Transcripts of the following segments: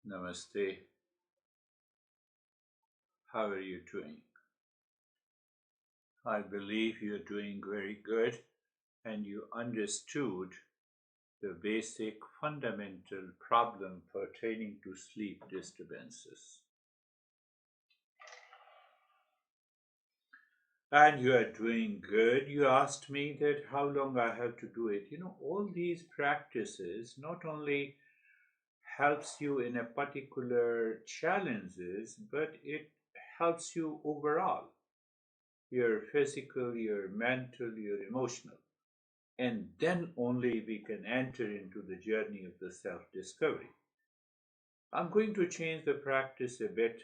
Namaste. How are you doing? I believe you're doing very good and you understood the basic fundamental problem pertaining to sleep disturbances. And you are doing good. You asked me that how long I have to do it. All these practices not only helps you in a particular challenges, but it helps you overall. Your physical, your mental, your emotional. And then only we can enter into the journey of the self discovery. I'm going to change the practice a bit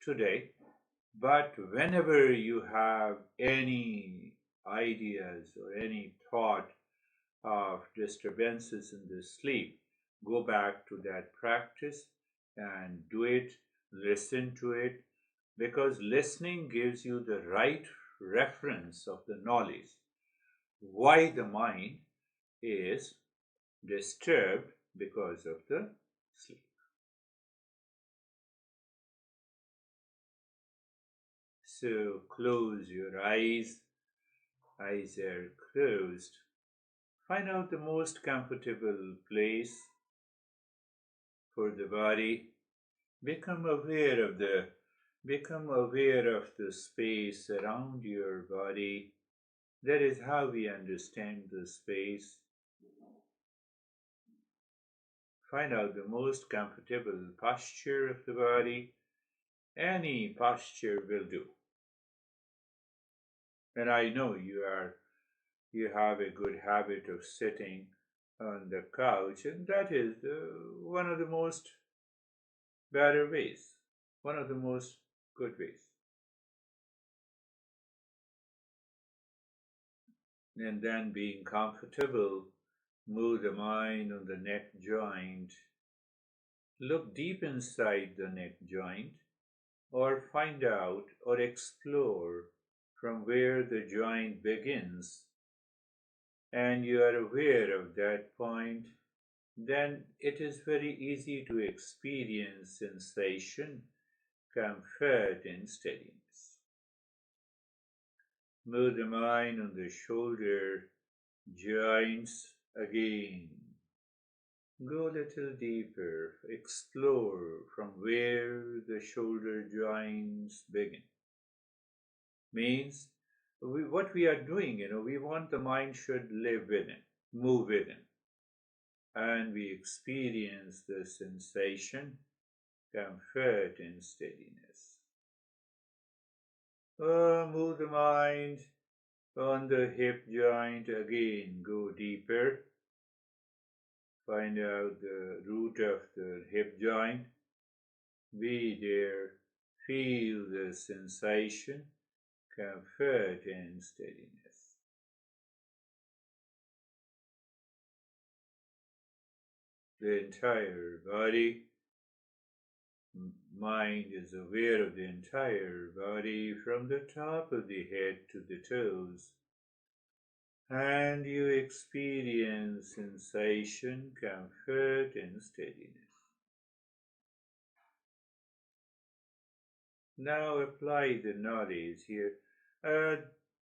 today, but whenever you have any ideas or any thought of disturbances in the sleep, go back to that practice and do it, listen to it, because listening gives you the right reference of the knowledge why the mind is disturbed because of the sleep. So close your eyes are closed. Find out the most comfortable place for the body. Become aware of the space around your body. That is how we understand the space. Find out the most comfortable posture of the body. Any posture will do. And I know you have a good habit of sitting on the couch, and that is one of the most better ways, one of the most good ways. And then being comfortable, move the mind on the neck joint. Look deep inside the neck joint, or find out or explore from where the joint begins, and you are aware of that point, then it is very easy to experience sensation, comfort, and steadiness. Move the mind on the shoulder joints again. Go a little deeper, explore from where the shoulder joints begin. Means what we are doing, we want the mind should live within, move within. And we experience the sensation, comfort, and steadiness. Move the mind on the hip joint again, go deeper. Find out the root of the hip joint. Be there. Feel the sensation, comfort, and steadiness. The entire body, mind is aware of the entire body from the top of the head to the toes. And you experience sensation, comfort, and steadiness. Now apply the knowledge here.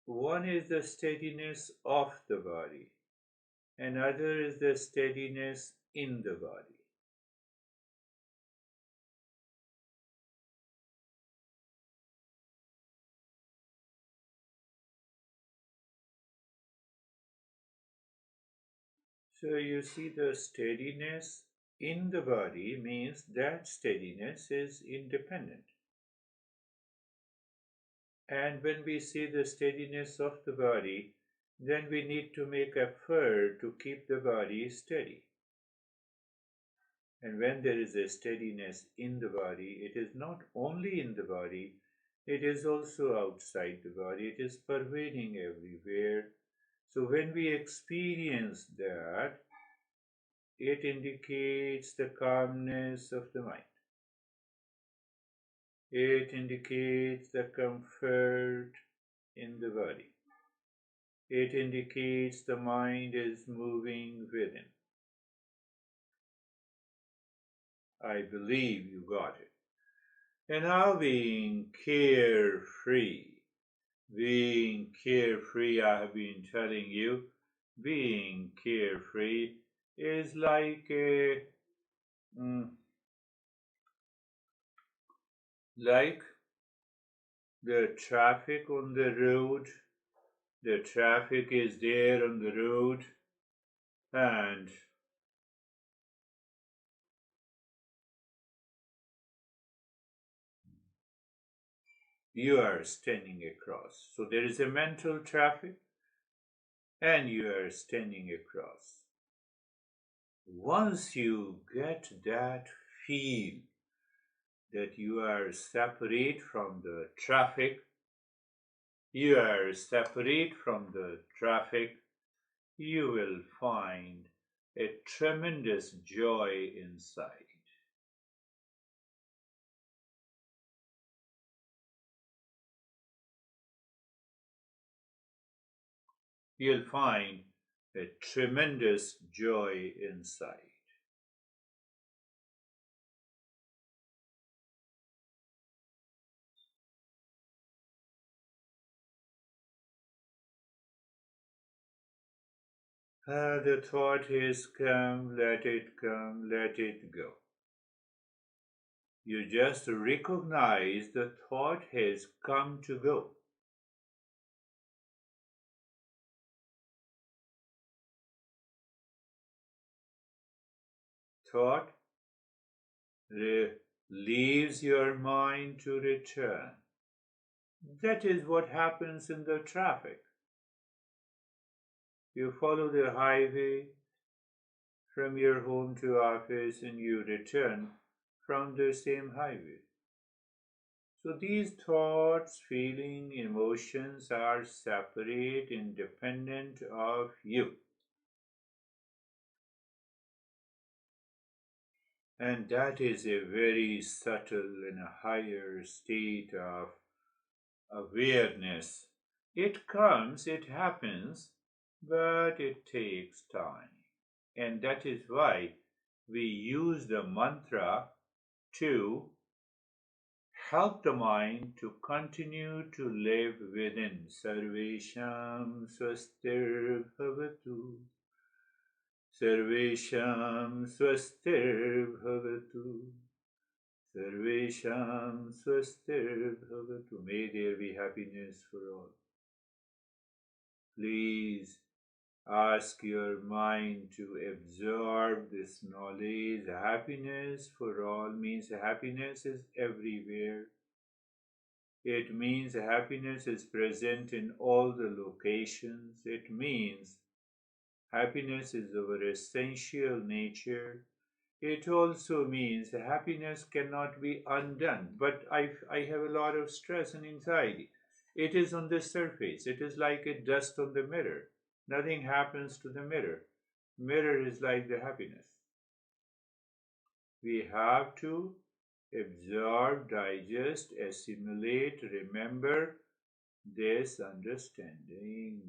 One is the steadiness of the body, another is the steadiness in the body. So you see the steadiness in the body means that steadiness is independent. And when we see the steadiness of the body, then we need to make effort to keep the body steady. And when there is a steadiness in the body, it is not only in the body, it is also outside the body, it is pervading everywhere. So when we experience that, it indicates the calmness of the mind. It indicates the comfort in the body. It indicates the mind is moving within. I believe you got it. And now being carefree, I have been telling you, being carefree is mm, like the traffic on the road. The traffic is there on the road, and you are standing across. So there is a mental traffic, and you are standing across. Once you get that feel that you are separate from the traffic, you are separate from the traffic, you will find a tremendous joy inside. You'll find a tremendous joy inside. The thought is come, let it go. You just recognize the thought has come to go. Thought leaves your mind to return. That is what happens in the traffic. You follow the highway from your home to office and you return from the same highway. So these thoughts, feelings, emotions are separate, independent of you. And that is a very subtle and a higher state of awareness. It comes, it happens, but it takes time. And that is why we use the mantra to help the mind to continue to live within. Sarvesham swastir bhavatu. Sarvesham swastir bhavatu. Sarvesham swastir bhavatu. May there be happiness for all. Please ask your mind to absorb this knowledge. Happiness for all means happiness is everywhere. It means happiness is present in all the locations. It means happiness is our essential nature. It also means happiness cannot be undone. But I have a lot of stress and anxiety. It is on the surface. It is like a dust on the mirror. Nothing happens to the mirror. Mirror is like the happiness. We have to absorb, digest, assimilate, remember this understanding.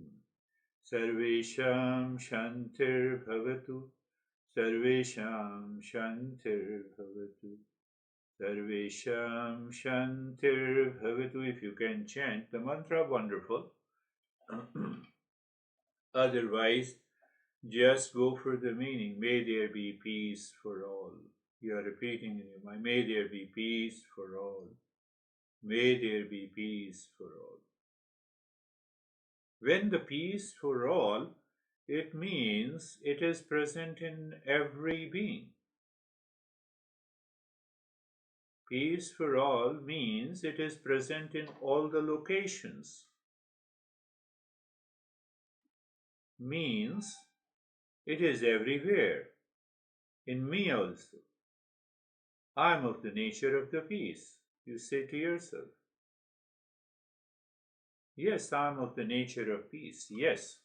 Sarvesham Shantir Bhavatu. Sarvesham Shantir Bhavatu. Sarvesham Shantir Bhavatu. If you can chant the mantra, wonderful. Otherwise, just go for the meaning. May there be peace for all. You are repeating in your mind, may there be peace for all. May there be peace for all. When the peace for all, it means it is present in every being. Peace for all means it is present in all the locations. Means it is everywhere. In me also. I am of the nature of the peace. You say to yourself. Yes, I am of the nature of peace. Yes,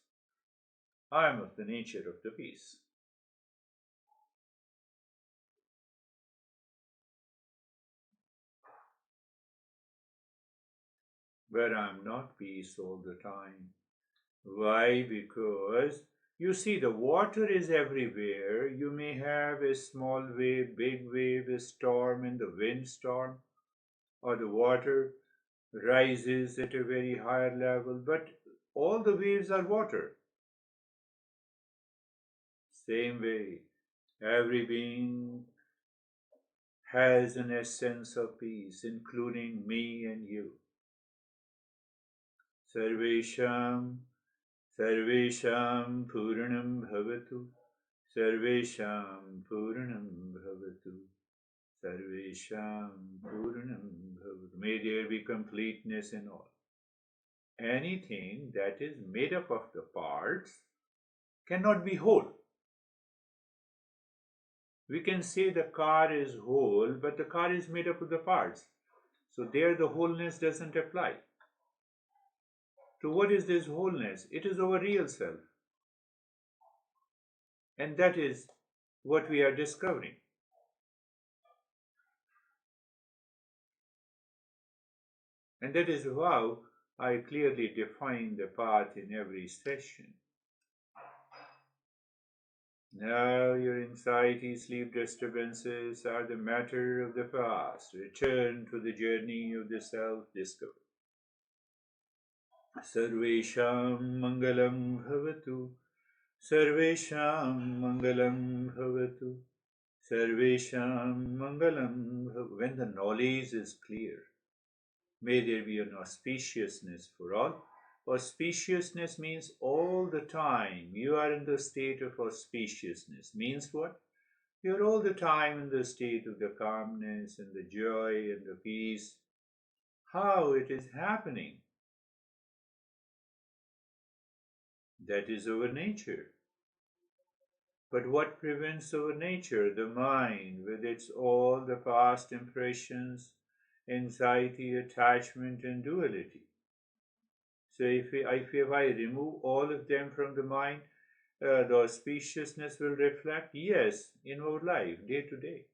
I am of the nature of the peace. But I am not peace all the time. Why? Because You see, the water is everywhere. You may have a small wave, big wave, a storm in the windstorm, or the water rises at a very higher level, but all the waves are water. Same way, every being has an essence of peace, including me and you. Sarvesham, Sarvesham Puranam Bhavatu, Sarvesham Puranam Bhavatu, Sarvesham Puranam Bhavatu. May there be completeness in all. Anything that is made up of the parts cannot be whole. We can say the car is whole, but the car is made up of the parts. So there the wholeness doesn't apply. So what is this wholeness? It is our real self. And that is what we are discovering. And that is how I clearly define the path in every session. Now your anxiety, sleep disturbances are the matter of the past. Return to the journey of the self-discovery. Sarvesham Mangalam Bhavatu. Sarvesham Mangalam Bhavatu. Sarvesham Mangalam Bhavatu. When the knowledge is clear, may there be an auspiciousness for all. Auspiciousness means all the time you are in the state of auspiciousness. Means what? You're all the time in the state of the calmness and the joy and the peace. How it is happening? That is our nature. But what prevents our nature? The mind, with its all the past impressions, anxiety, attachment, and duality. So if I remove all of them from the mind, the auspiciousness will reflect, yes, in our life, day to day,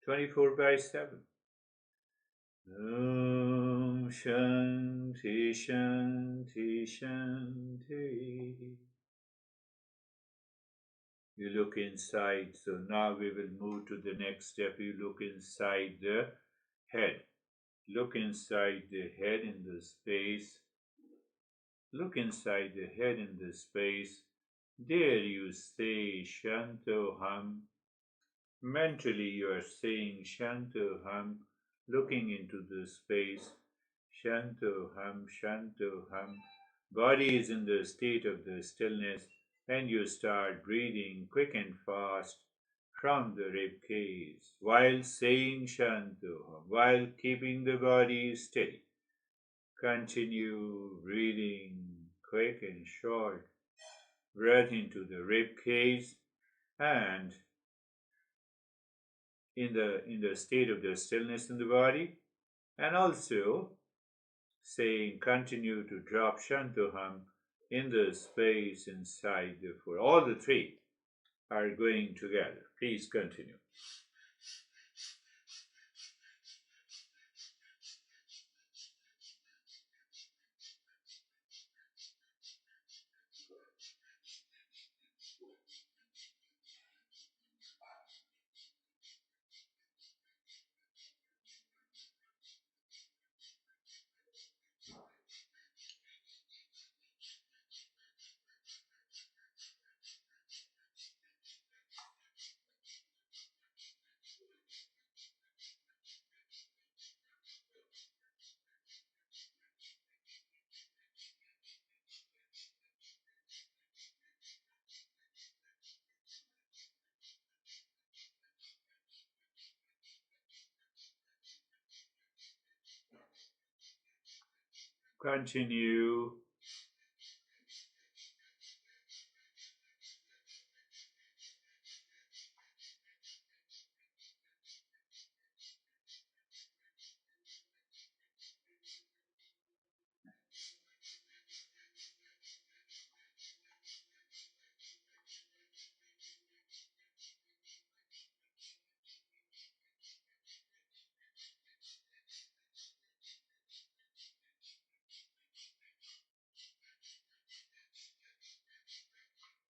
24 by 7. Om Shanti Shanti Shanti. You look inside. So now we will move to the next step. You look inside the head. Look inside the head in the space. Look inside the head in the space. There you say Shantoham. Mentally you are saying Shantoham, looking into the space. Shantoham, Shantoham. Body is in the state of the stillness, and you start breathing quick and fast from the rib cage while saying Shantoham, while keeping the body steady. Continue breathing quick and short breath into the rib cage and in the state of the stillness in the body, and also saying continue to drop Shantoham in the space inside the foot. All the three are going together. Please continue. Continue.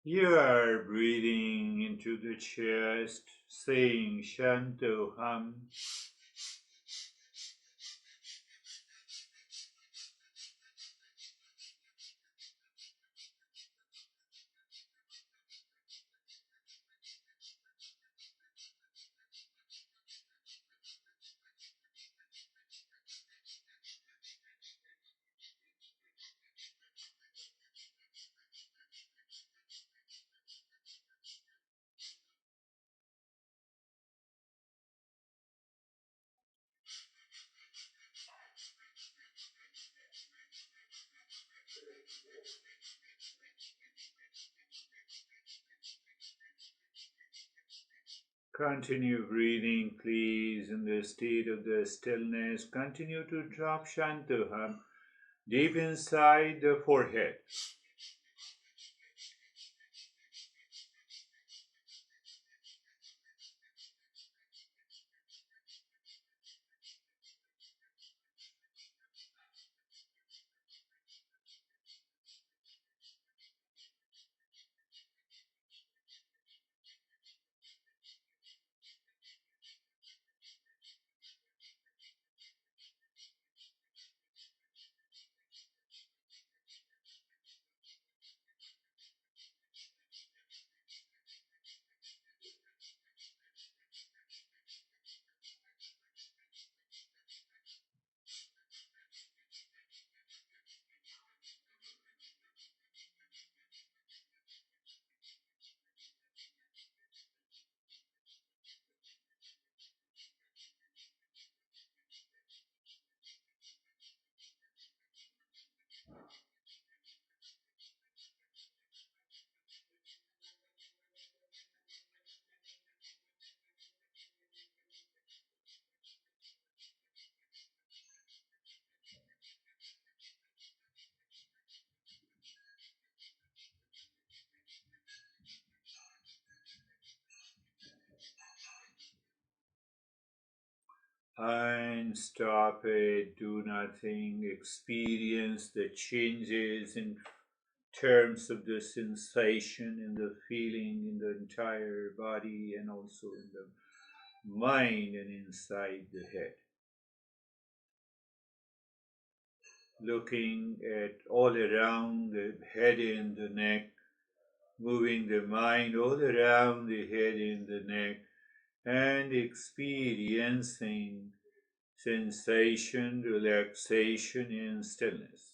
You are breathing into the chest, saying Shantoham. Continue breathing, please, in the state of the stillness. Continue to drop Shantoham deep inside the forehead. And stop it, do nothing, experience the changes in terms of the sensation and the feeling in the entire body and also in the mind and inside the head. Looking at all around the head and the neck, moving the mind all around the head and the neck, and experiencing sensation, relaxation, and stillness.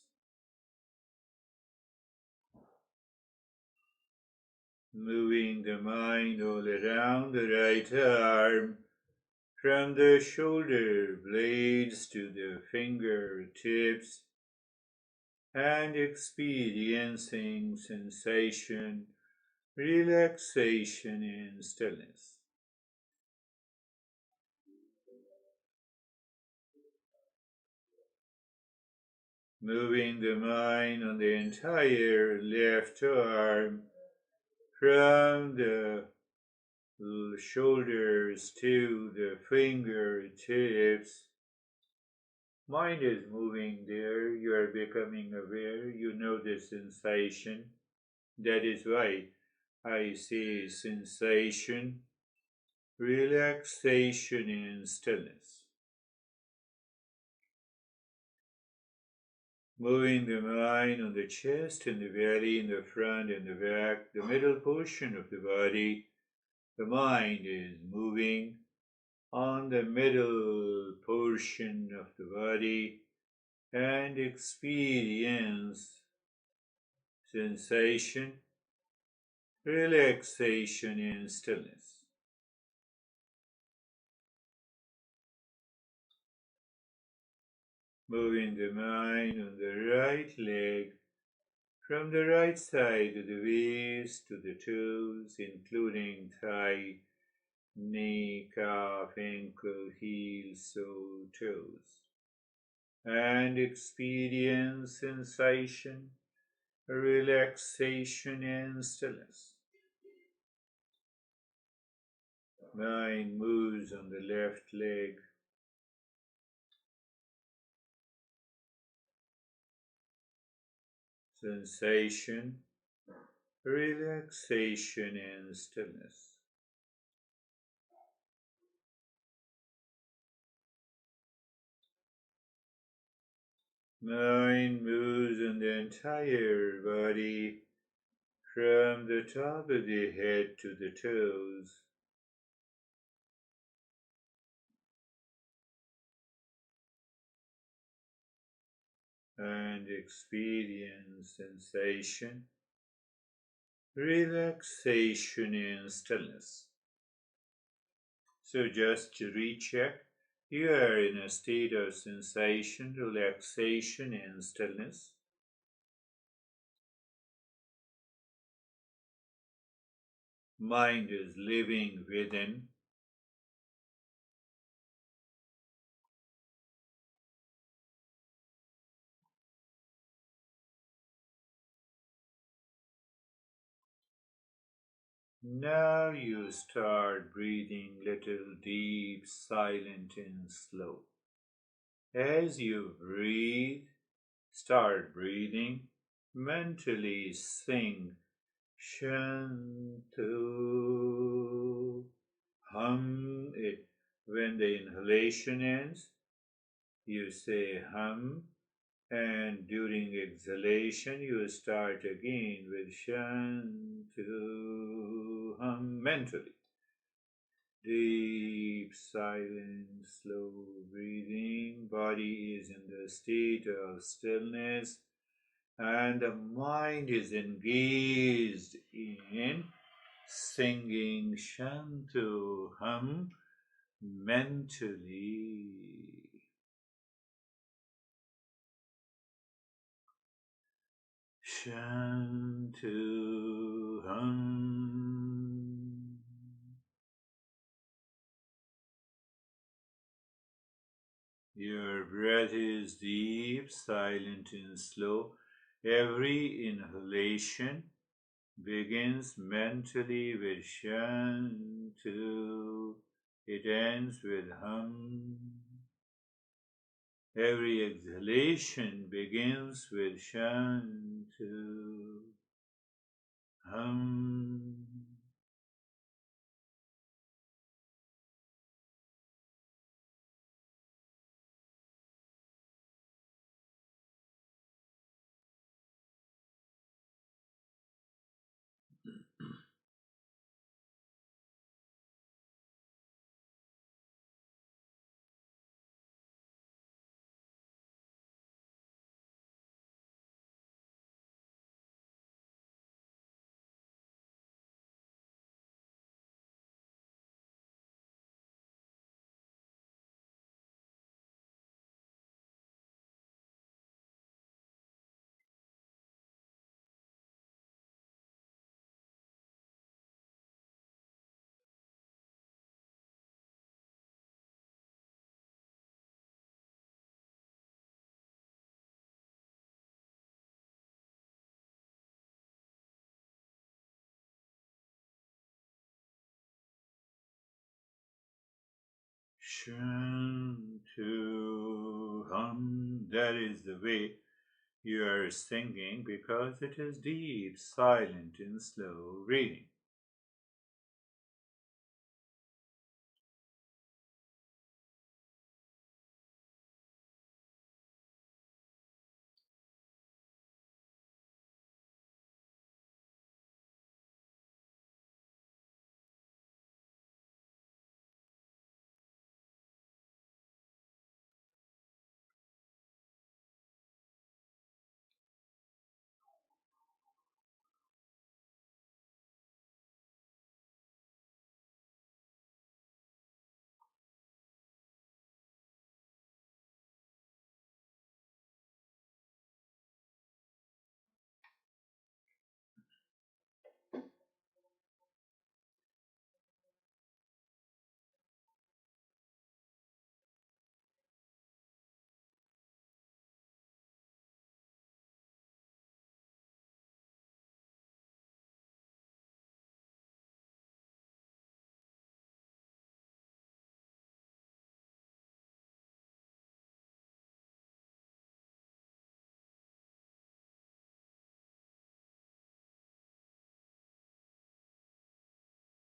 Moving the mind all around the right arm, from the shoulder blades to the fingertips, and experiencing sensation, relaxation, and stillness. Moving the mind on the entire left arm, from the shoulders to the fingertips. Mind is moving there, you are becoming aware, you know the sensation. That is why I say sensation, relaxation, and stillness. Moving the mind on the chest and the belly, in the front and the back, the middle portion of the body. The mind is moving on the middle portion of the body and experience sensation, relaxation, and stillness. Moving the mind on the right leg from the right side of the waist to the toes, including thigh, knee, calf, ankle, heel, sole, toes, and experience sensation, relaxation, and stillness. Mind moves on the left leg, sensation, relaxation and stillness. Mind moves on the entire body from the top of the head to the toes. And experience sensation, relaxation, and stillness. So just to recheck, you are in a state of sensation, relaxation, and stillness. Mind is living within. Now you start breathing little deep, silent, and slow. As you breathe, start breathing, mentally sing Shantu. Hum it. When the inhalation ends, you say hum, and during exhalation, you start again with Shantu. Hum mentally. Deep, silent, slow breathing. Body is in the state of stillness, and the mind is engaged in singing Shantu Hum mentally. Shantu Hum. Your breath is deep, silent, and slow. Every inhalation begins mentally with Shantu. It ends with Hum. Every exhalation begins with Shantu. Hum. Shantu Hum. That is the way you are singing because it is deep, silent, and slow reading.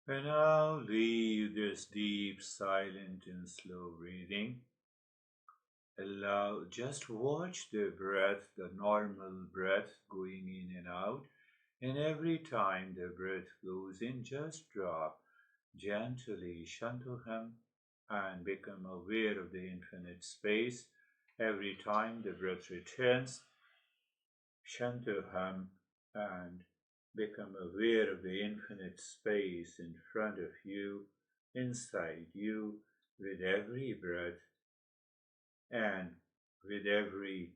And now leave this deep, silent, and slow breathing. Allow, just watch the breath, the normal breath going in and out. And every time the breath goes in, just drop gently Shantoham and become aware of the infinite space. Every time the breath returns, Shantoham and become aware of the infinite space in front of you, inside you, with every breath and with every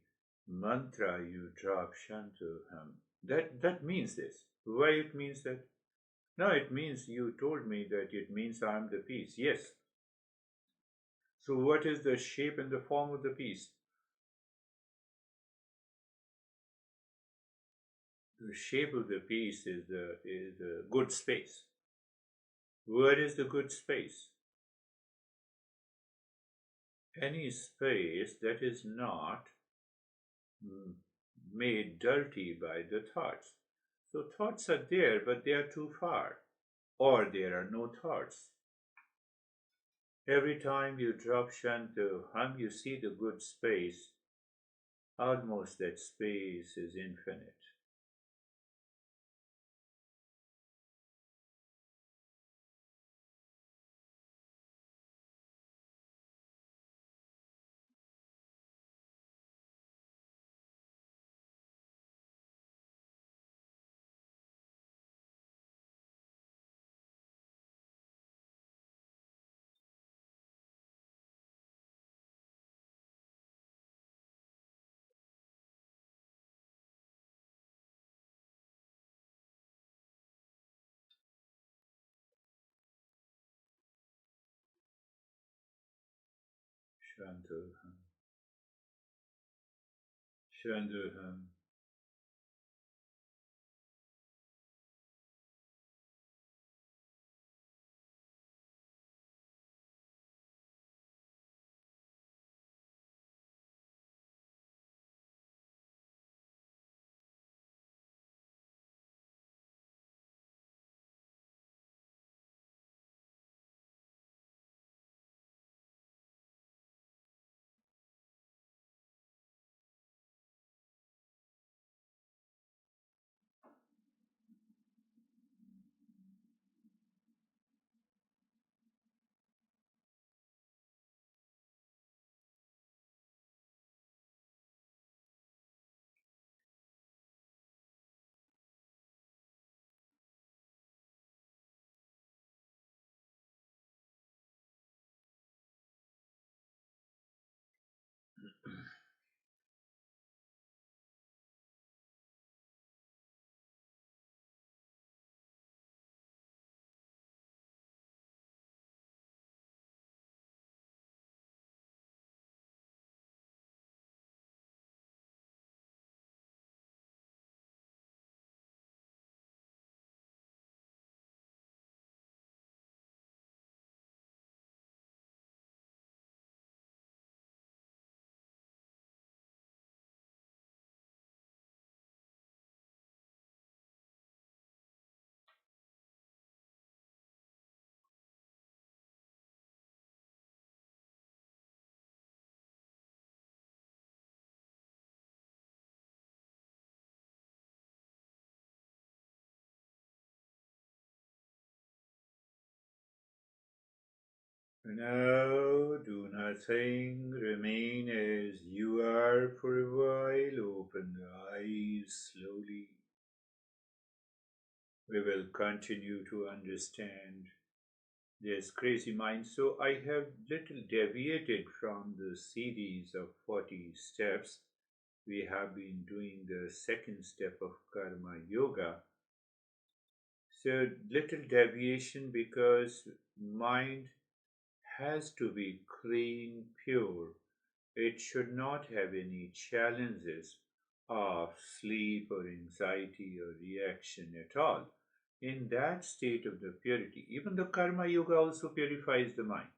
mantra you drop Shantoham. That means this. Why it means that? No, it means you told me that it means I am the peace. Yes. So what is the shape and the form of the peace? The shape of the peace is the good space. Where is the good space? Any space that is not mm, made dirty by the thoughts. So thoughts are there, but they are too far, or there are no thoughts. Every time you drop Shanto Hum, you see the good space. Almost that space is infinite. Shanto Hum, Shanto Hum. Now do nothing, remain as you are for a while, open the eyes slowly. We will continue to understand this crazy mind. So I have little deviated from the series of 40 steps. We have been doing the second step of karma yoga. So little deviation because mind has to be clean, pure. It should not have any challenges of sleep or anxiety or reaction at all. In that state of the purity, even the karma yoga also purifies the mind.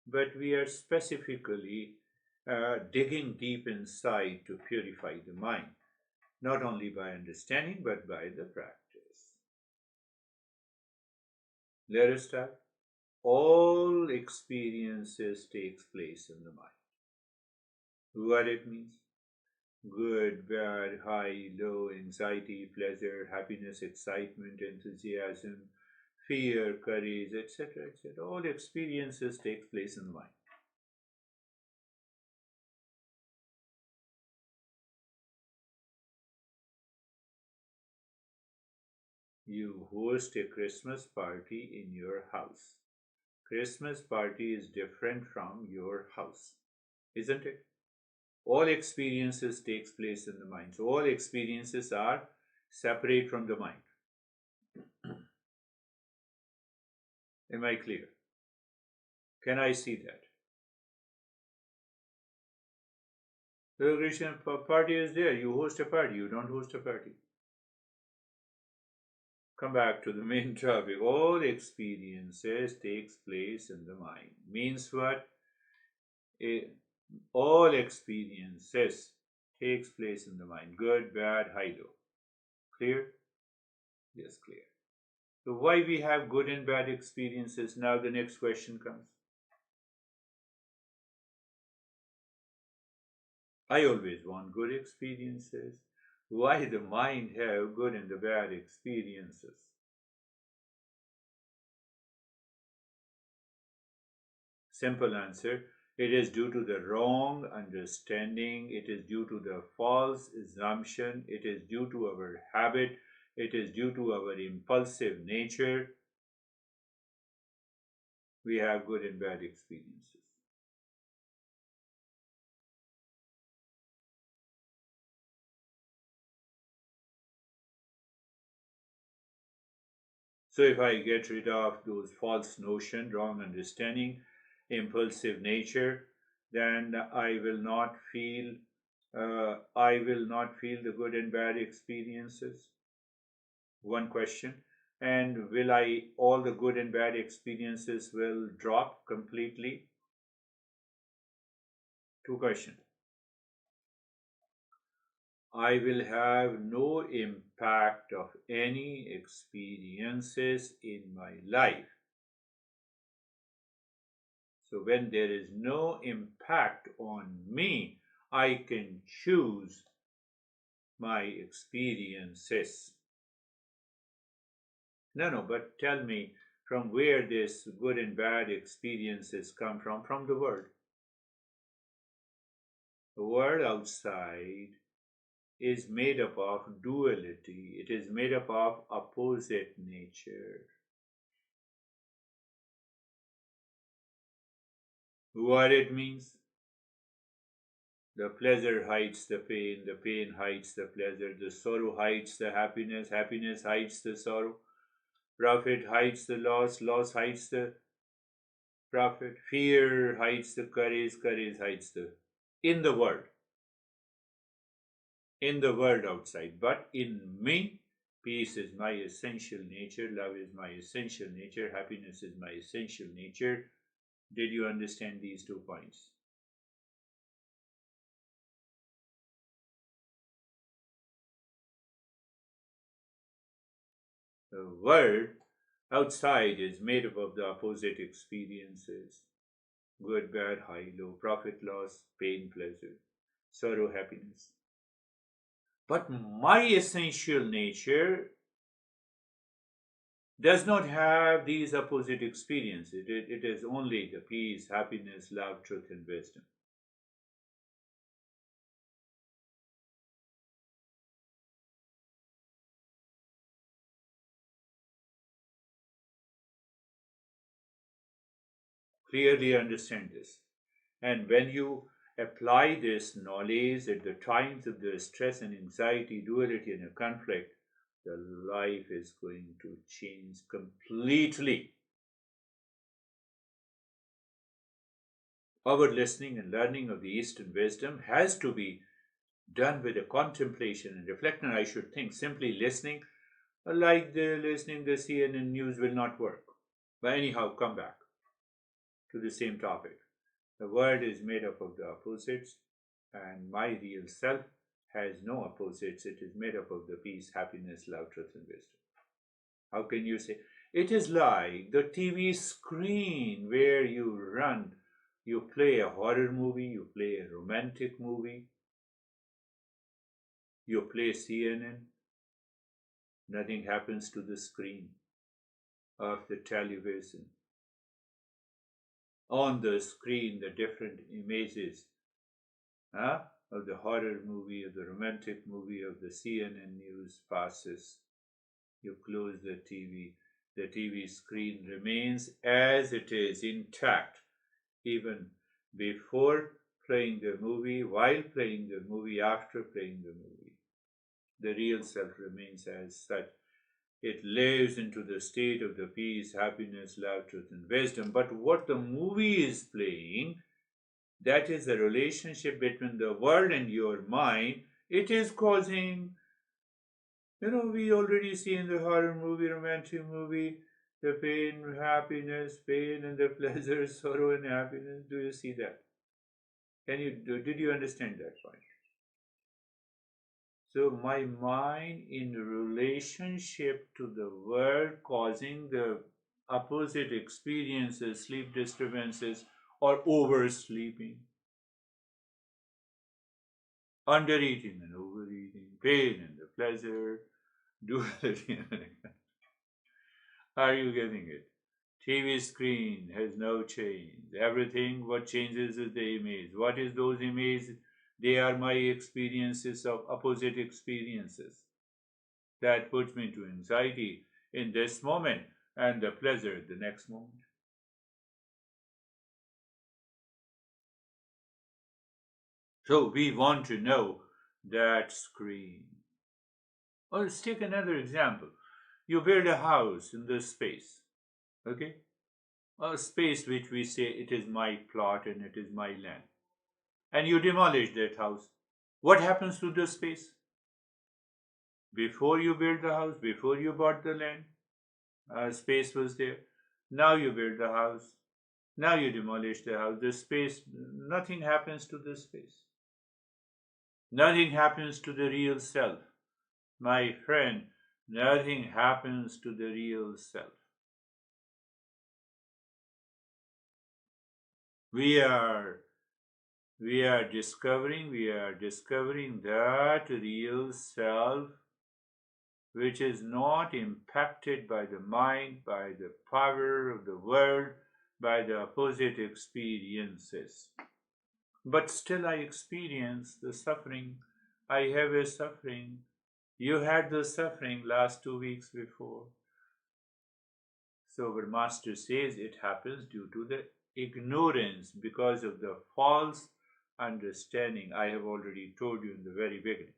But we are specifically digging deep inside to purify the mind, not only by understanding but by the practice. Let us start. All experiences takes place in the mind. What it means? Good, bad, high, low, anxiety, pleasure, happiness, excitement, enthusiasm, fear, courage, etc., etc. All experiences take place in the mind. You host a Christmas party in your house. Christmas party is different from your house, isn't it? All experiences takes place in the mind. So all experiences are separate from the mind. Am I clear? Can I see that? The Christian party is there. You host a party. You don't host a party. Come back to the main topic. All experiences takes place in the mind. Means what? A, all experiences takes place in the mind. Good, bad, high, low. Clear? Yes, clear. So why we have good and bad experiences? Now the next question comes. I always want good experiences. Why the mind have good and the bad experiences? Simple answer. It is due to the wrong understanding. It is due to the false assumption. It is due to our habit. It is due to our impulsive nature. We have good and bad experiences. So if I get rid of those false notion, wrong understanding, impulsive nature, then I will not feel the good and bad experiences. One question. And will I all the good and bad experiences will drop completely? Two questions. I will have no impact of any experiences in my life. So when there is no impact on me, I can choose my experiences. No, but tell me from where this good and bad experiences come from? From the world. The world outside is made up of duality, it is made up of opposite nature. What it means? The pleasure hides the pain hides the pleasure, the sorrow hides the happiness, happiness hides the sorrow, profit hides the loss, loss hides the profit, fear hides the courage, courage hides the in the world, in the world outside. But in me, peace is my essential nature, love is my essential nature, happiness is my essential nature. Did you understand these 2 points? The world outside is made up of the opposite experiences: good, bad, high, low, profit, loss, pain, pleasure, sorrow, happiness. But my essential nature does not have these opposite experiences. It is only the peace, happiness, love, truth, and wisdom. Clearly understand this. And when you apply this knowledge at the times of the stress and anxiety, duality, and a conflict, the life is going to change completely. Our listening and learning of the Eastern wisdom has to be done with a contemplation and reflection. I should think simply listening, like the listening the CNN news, will not work. But anyhow, come back to the same topic. The world is made up of the opposites, and my real self has no opposites. It is made up of the peace, happiness, love, truth, and wisdom. How can you say? It is like the TV screen where you run, you play a horror movie, you play a romantic movie, you play CNN, nothing happens to the screen of the television. On the screen, the different images huh, of the horror movie, of the romantic movie, of the CNN news passes. You close the TV screen remains as it is, intact, even before playing the movie, while playing the movie, after playing the movie. The real self remains as such. It lives into the state of the peace, happiness, love, truth, and wisdom. But what the movie is playing, that is the relationship between the world and your mind. It is causing, we already see in the horror movie, romantic movie, the pain, happiness, pain, and the pleasure, sorrow, and happiness. Do you see that? Did you understand that point? So my mind in relationship to the world causing the opposite experiences, sleep disturbances, or oversleeping, undereating and overeating, pain and the pleasure, duality. Are you getting it? TV screen has no change. Everything what changes is the image. What is those images? They are my experiences of opposite experiences. That puts me to anxiety in this moment and the pleasure the next moment. So we want to know that screen. Or let's take another example. You build a house in this space, okay? A space which we say it is my plot and it is my land. And you demolish that house. What happens to the space? Before you built the house, before you bought the land, space was there. Now you build the house. Now you demolish the house. The space, nothing happens to the space. Nothing happens to the real self. My friend, nothing happens to the real self. We are we are discovering that real self which is not impacted by the mind, by the power of the world, by the opposite experiences. But still, I experience the suffering. I have a suffering. You had the suffering last 2 weeks before. So, our master says it happens due to the ignorance because of the false understanding. I have already told you in the very beginning.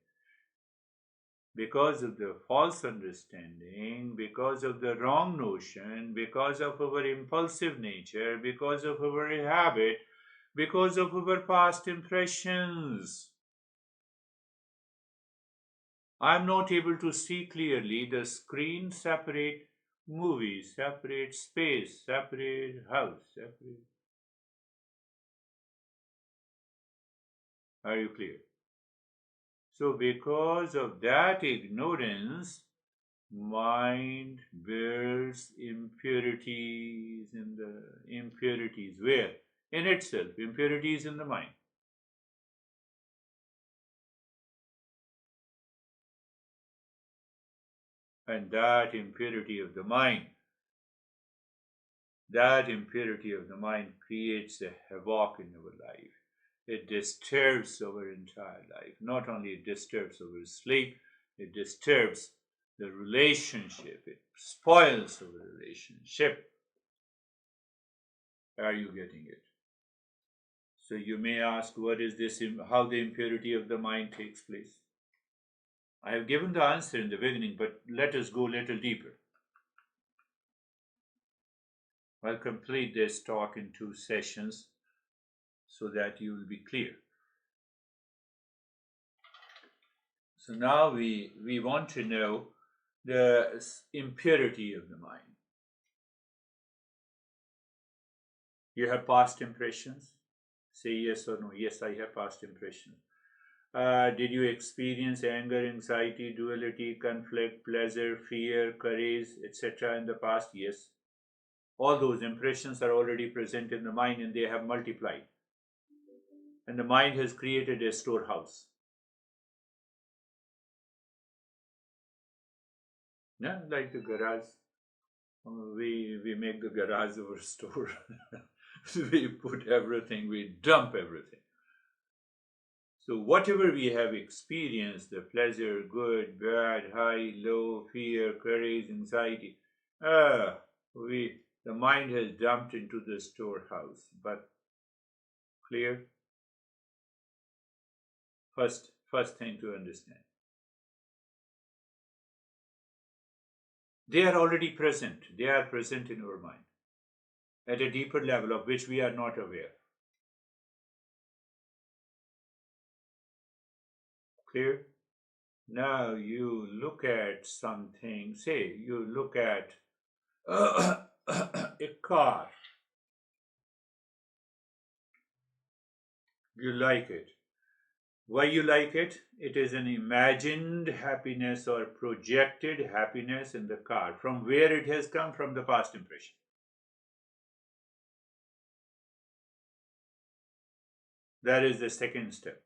Because of the false understanding, because of the wrong notion, because of our impulsive nature, because of our habit, because of our past impressions, I'm not able to see clearly. The screen separate movie, separate space, separate house, separate. Are you clear? So because of that ignorance, mind bears impurities in the impurities. Where? In itself, impurities in the mind. And that impurity of the mind creates a havoc in our life. It disturbs our entire life. Not only it disturbs our sleep, it disturbs the relationship. It spoils our relationship. Are you getting it? So you may ask, what is this, how the impurity of the mind takes place? I have given the answer in the beginning, but let us go a little deeper. I'll complete this talk in 2 sessions so that you will be clear. So now we want to know the impurity of the mind. You have past impressions? Say yes or no. Yes, I have past impressions. Did you experience anger, anxiety, duality, conflict, pleasure, fear, courage, etc. in the past? Yes. All those impressions are already present in the mind and they have multiplied. And the mind has created a storehouse. Yeah, like the garage. We make the garage our store. We put everything, we dump everything. So whatever we have experienced, the pleasure, good, bad, high, low, fear, courage, anxiety, the mind has dumped into the storehouse. But clear? First thing to understand. They are already present. They are present in our mind at a deeper level of which we are not aware. Clear? Now you look at something, say you look at a car, you like it. Why you like it? It is an imagined happiness or projected happiness in the car. From where it has come? From the past impression. That is the second step.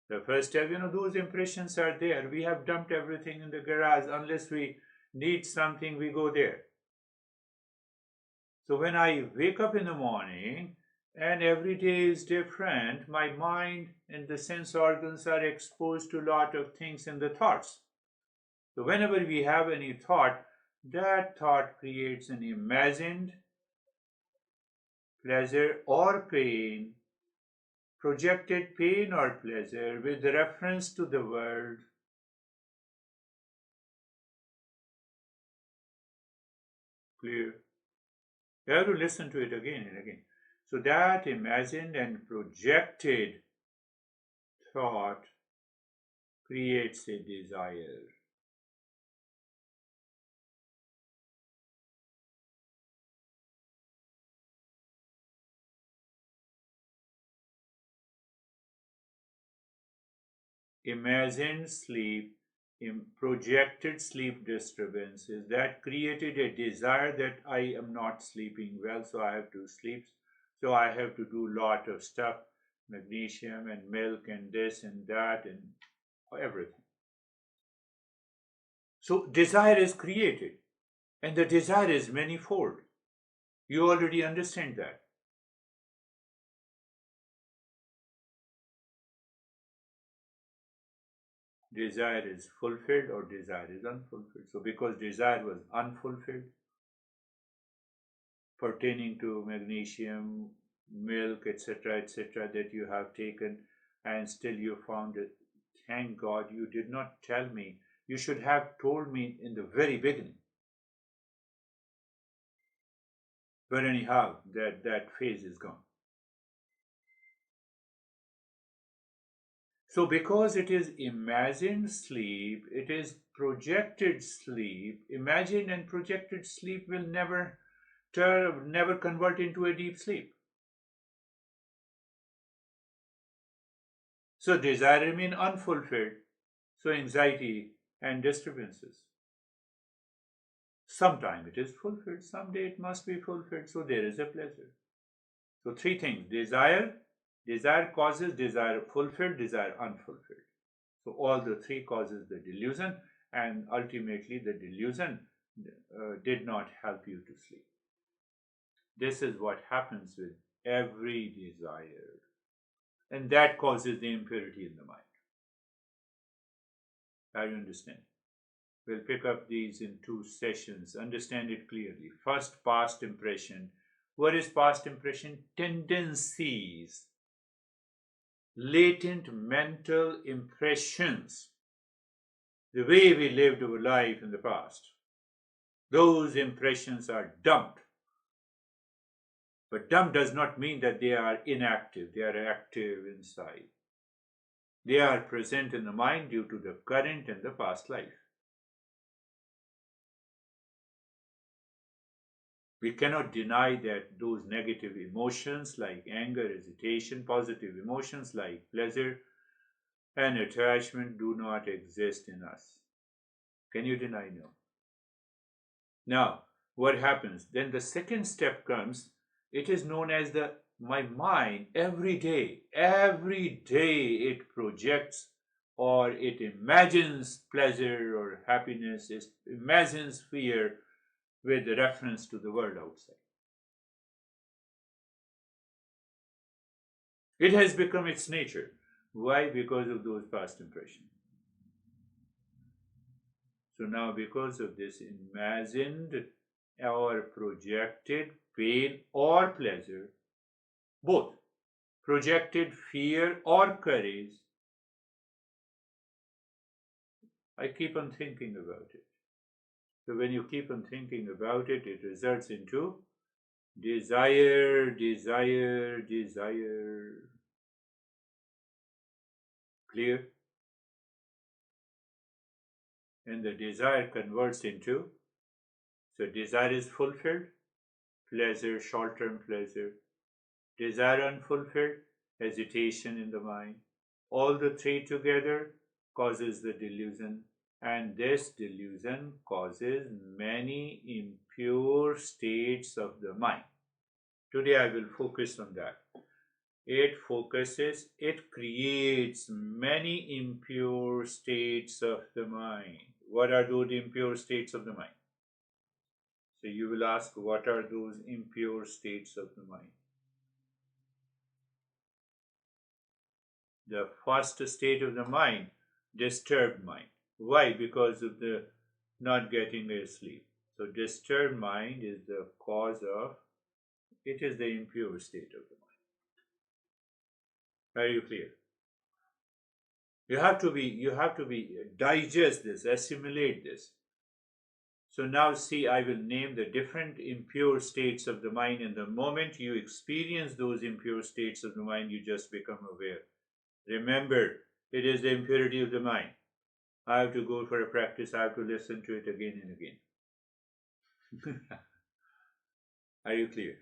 The first step, those impressions are there. We have dumped everything in the garage. Unless we need something, we go there. So when I wake up in the morning and every day is different, my mind and the sense organs are exposed to a lot of things in the thoughts. So whenever we have any thought, that thought creates an imagined pleasure or pain, projected pain or pleasure with reference to the world. Clear? You have to listen to it again and again. So that imagined and projected thought creates a desire. Imagined sleep, projected sleep disturbances that created a desire that I am not sleeping well, so I have to sleep. So I have to do a lot of stuff, magnesium and milk and this and that and everything. So desire is created, and the desire is manifold. You already understand that. Desire is fulfilled or desire is unfulfilled. So because desire was unfulfilled, pertaining to magnesium, milk, etc., that you have taken, and still you found it. Thank God you did not tell me. You should have told me in the very beginning. But anyhow, that phase is gone. So because it is imagined sleep, it is projected sleep. Imagined and projected sleep will never convert into a deep sleep. So desire remain unfulfilled. So anxiety and disturbances. Sometime it is fulfilled, someday it must be fulfilled. So there is a pleasure. So three things: desire causes desire fulfilled, desire unfulfilled. So all the three causes the delusion, and ultimately the delusion did not help you to sleep. This is what happens with every desire, and that causes the impurity in the mind. Are you understand? We'll pick up these in two sessions. Understand it clearly. First, past impression. What is past impression? Tendencies, latent mental impressions, the way we lived our life in the past. Those impressions are dumped. But dumb does not mean that they are inactive, they are active inside. They are present in the mind due to the current and the past life. We cannot deny that those negative emotions like anger, hesitation, positive emotions like pleasure and attachment do not exist in us. Can you deny? No. Now, what happens? Then the second step comes. It is known as my mind. Every day it projects or it imagines pleasure or happiness, it imagines fear with reference to the world outside. It has become its nature. Why? Because of those past impressions. So now, because of this imagined or projected pain or pleasure, both projected fear or courage, I keep on thinking about it. So when you keep on thinking about it, it results into desire, desire, desire. Clear? And the desire converts into, so desire is fulfilled, pleasure, short-term pleasure. Desire unfulfilled, hesitation in the mind. All the three together causes the delusion, and this delusion causes many impure states of the mind. Today I will focus on that. It creates many impure states of the mind. What are those impure states of the mind? So you will ask, what are those impure states of the mind? The first state of the mind, disturbed mind. Why? Because of the not getting a sleep. So disturbed mind is the cause of, it is the impure state of the mind. Are you clear? You have to digest this, assimilate this. So now see, I will name the different impure states of the mind, and the moment you experience those impure states of the mind, you just become aware. Remember, it is the impurity of the mind. I have to go for a practice, I have to listen to it again and again. Are you clear?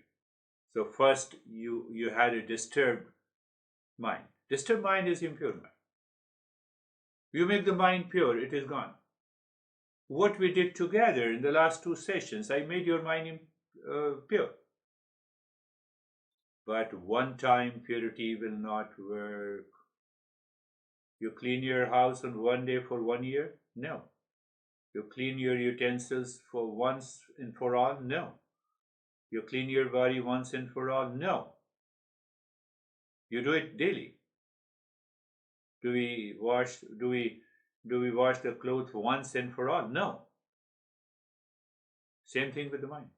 So first, you had a disturbed mind. Disturbed mind is impure mind. You make the mind pure, it is gone. What we did together in the last two sessions, I made your mind pure. But one time purity will not work. You clean your house on one day for 1 year? No. You clean your utensils for once and for all? No. You clean your body once and for all? No. You do it daily. Do we wash the clothes once and for all? No. Same thing with the mind.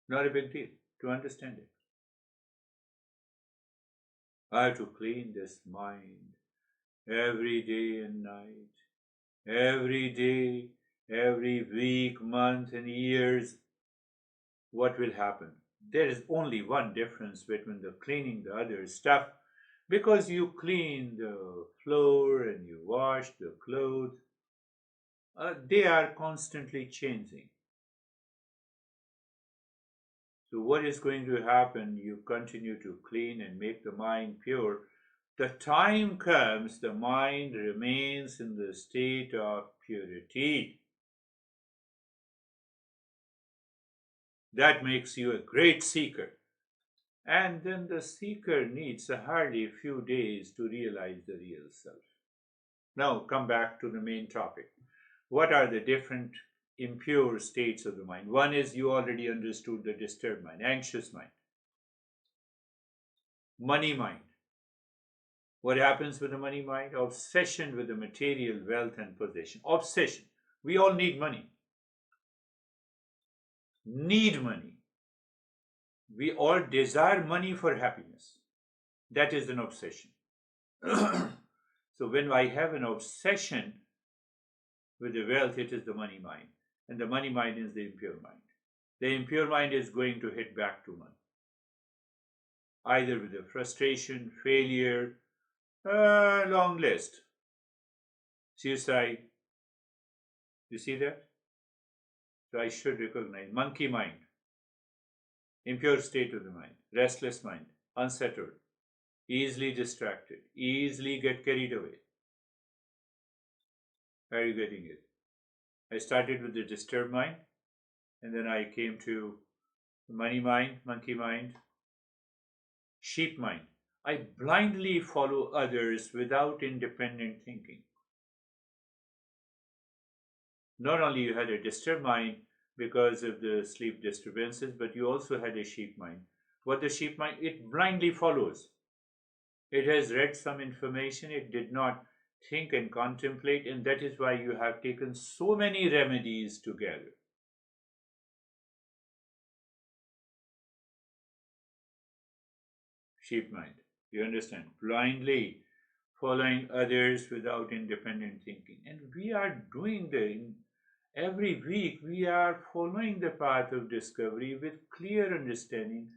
Not a big deal to understand it. I have to clean this mind every day and night, every day, every week, month, and years. What will happen? There is only one difference between the cleaning the other stuff, because you clean the floor and you wash the clothes. They are constantly changing. So what is going to happen? You continue to clean and make the mind pure. The time comes, the mind remains in the state of purity. That makes you a great seeker. And then the seeker needs hardly a few days to realize the real self. Now, come back to the main topic. What are the different impure states of the mind? One is, you already understood, the disturbed mind, anxious mind, money mind. What happens with the money mind? Obsession with the material wealth and possession. Obsession. We all need money. Need money. We all desire money for happiness. That is an obsession. So when I have an obsession with the wealth, it is the money mind. And the money mind is the impure mind. The impure mind is going to hit back to money. Either with the frustration, failure, long list. Suicide. You see that? So I should recognize monkey mind, impure state of the mind, restless mind, unsettled, easily distracted, easily get carried away. Are you getting it? I started with the disturbed mind, and then I came to money mind, monkey mind, sheep mind. I blindly follow others without independent thinking. Not only you had a disturbed mind because of the sleep disturbances, but you also had a sheep mind. What the sheep mind? It blindly follows. It has read some information, it did not think and contemplate, and that is why you have taken so many remedies together. Sheep mind. You understand? Blindly following others without independent thinking. And we are doing the every week we are following the path of discovery with clear understanding.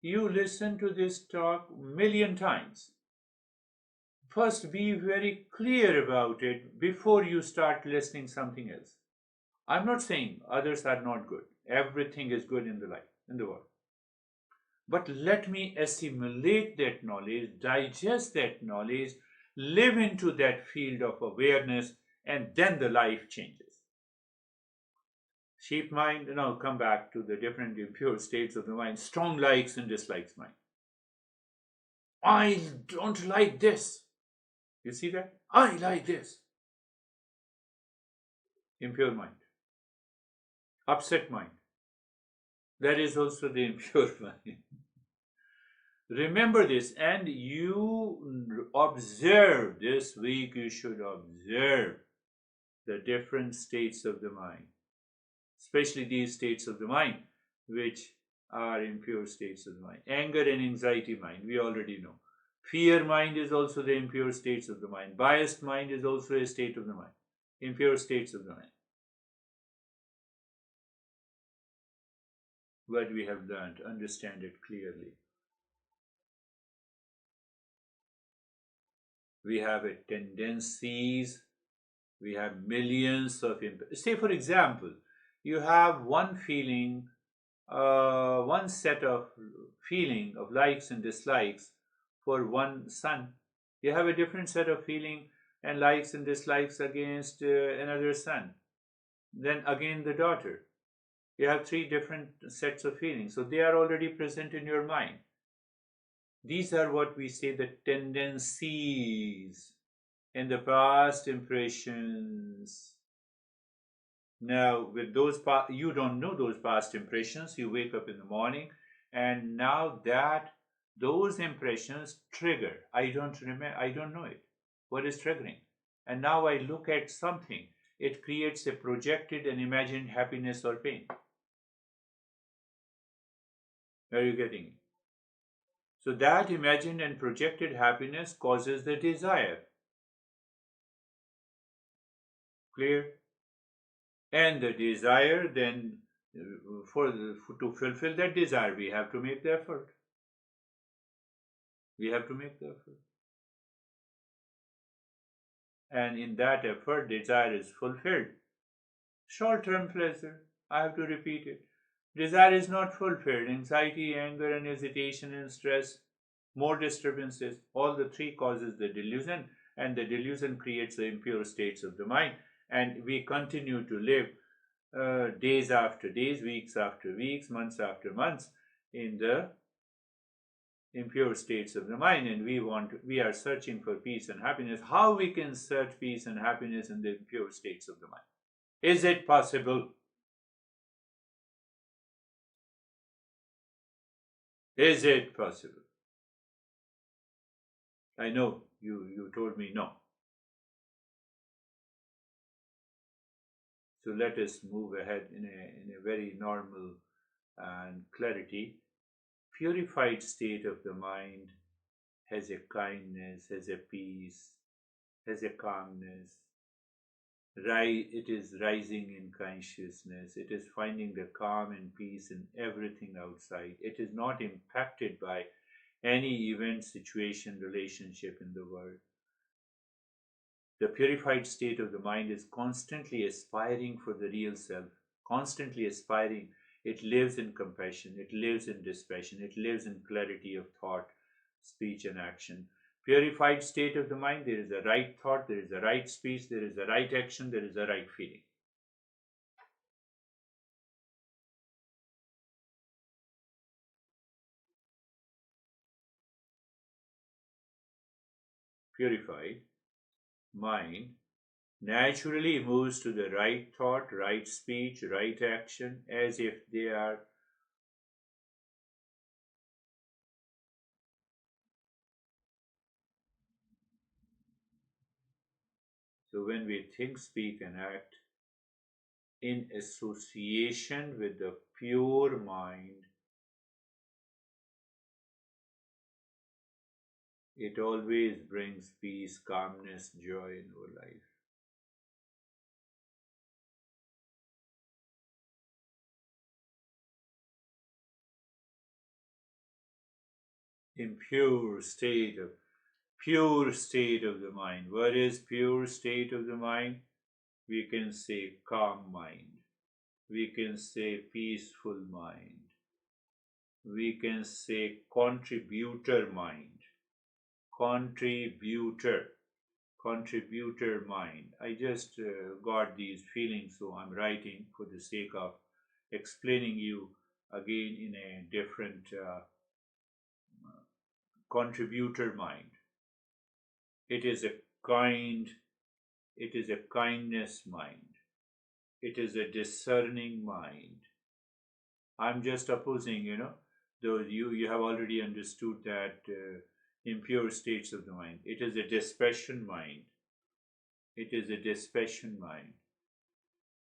You listen to this talk million times. First be very clear about it before you start listening something else. I'm not saying others are not good. Everything is good in the life, in the world. But let me assimilate that knowledge, digest that knowledge, live into that field of awareness, and then the life changes. Sheep mind, now come back to the different impure states of the mind, strong likes and dislikes mind. I don't like this. You see that? I like this. Impure mind. Upset mind. That is also the impure mind. Remember this, and you observe this week, you should observe the different states of the mind, especially these states of the mind which are impure states of the mind. Anger and anxiety mind, we already know. Fear mind is also the impure states of the mind. Biased mind is also a state of the mind, impure states of the mind. What we have learned, understand it clearly. We have a tendencies, we have millions of say for example, you have one feeling, one set of feeling of likes and dislikes for one son. You have a different set of feeling and likes and dislikes against another son, then again the daughter. You have three different sets of feelings, so they are already present in your mind. These are what we say the tendencies and the past impressions. Now, with those, you don't know those past impressions. You wake up in the morning, and now that those impressions trigger. I don't remember. I don't know it. What is triggering? And now I look at something. It creates a projected and imagined happiness or pain. Are you getting it? So that imagined and projected happiness causes the desire. Clear? And the desire then, to fulfill that desire, we have to make the effort. We have to make the effort. And in that effort, desire is fulfilled. Short-term pleasure, I have to repeat it. Desire is not fulfilled. Anxiety, anger, and hesitation and stress, more disturbances, all the three causes the delusion, and the delusion creates the impure states of the mind. And we continue to live days after days, weeks after weeks, months after months in the impure states of the mind, and we are searching for peace and happiness. How we can search peace and happiness in the impure states of the mind? Is it possible? Is it possible? I know you told me no. So let us move ahead in a very normal and clarity. Purified state of the mind has a kindness, has a peace, has a calmness. It is rising in consciousness. It is finding the calm and peace in everything outside. It is not impacted by any event, situation, relationship in the world. The purified state of the mind is constantly aspiring for the real self, constantly aspiring. It lives in compassion, it lives in dispassion, it lives in clarity of thought, speech, and action. Purified state of the mind, there is a right thought, there is a right speech, there is a right action, there is a right feeling. Purified mind naturally moves to the right thought, right speech, right action, as if they are. So when we think, speak, and act in association with the pure mind, it always brings peace, calmness, joy in our life. Impure state of Pure state of the mind. What is pure state of the mind? We can say calm mind. We can say peaceful mind. We can say contributor mind. Contributor. Contributor mind. I just got these feelings, so I'm writing for the sake of explaining you again in a different contributor mind. It is a kind, it is a kindness mind. It is a discerning mind. I'm just opposing, though you have already understood that impure states of the mind. It is a dispassion mind. It is a dispassion mind.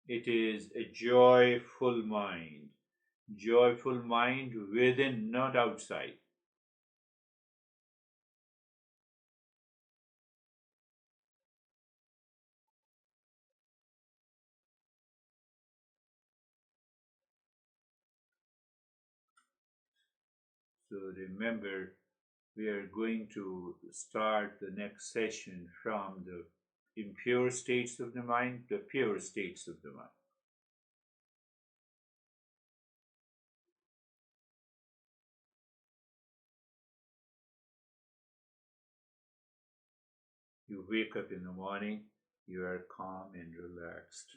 It is a joyful mind. Joyful mind within, not outside. So remember, we are going to start the next session from the impure states of the mind, the pure states of the mind. You wake up in the morning, you are calm and relaxed.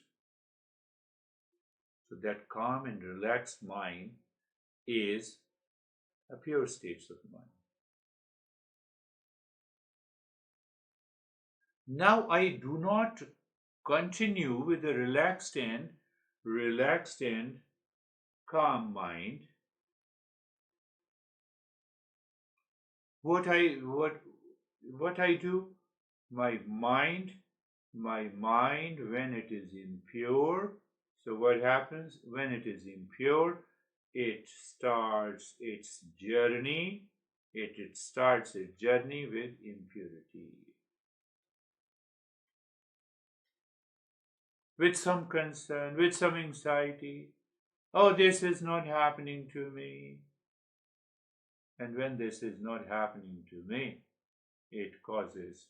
So that calm and relaxed mind is a pure state of the mind. Now I do not continue with the relaxed and calm mind. What I do, my mind, when it is impure. So what happens when it is impure? It starts its journey. It starts a journey with impurity, with some concern, with some anxiety. Oh, this is not happening to me. And when this is not happening to me, it causes.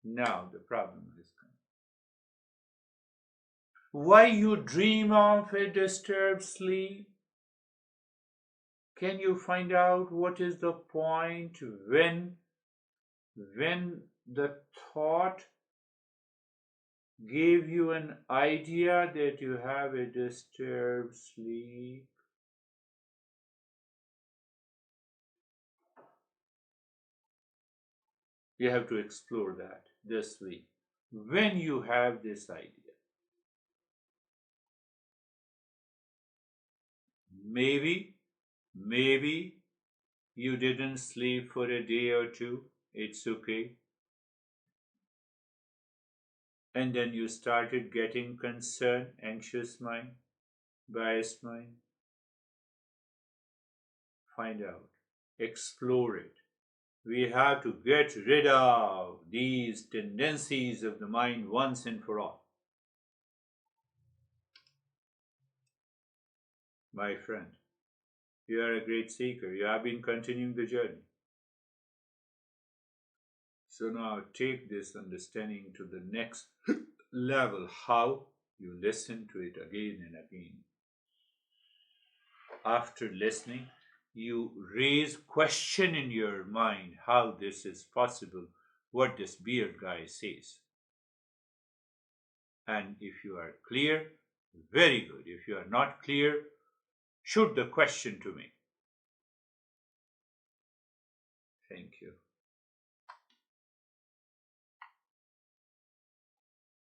Now the problem has come. Why you dream of a disturbed sleep? Can you find out what is the point when the thought gave you an idea that you have a disturbed sleep? You have to explore that this week. When you have this idea, maybe, maybe you didn't sleep for a day or two, it's okay. And then you started getting concerned, anxious mind, biased mind. Find out, explore it. We have to get rid of these tendencies of the mind once and for all. My friend, you are a great seeker. You have been continuing the journey. So now take this understanding to the next level. How? You listen to it again and again. After listening, you raise question in your mind how this is possible, what this beard guy says. And if you are clear, very good. If you are not clear, shoot the question to me. Thank you.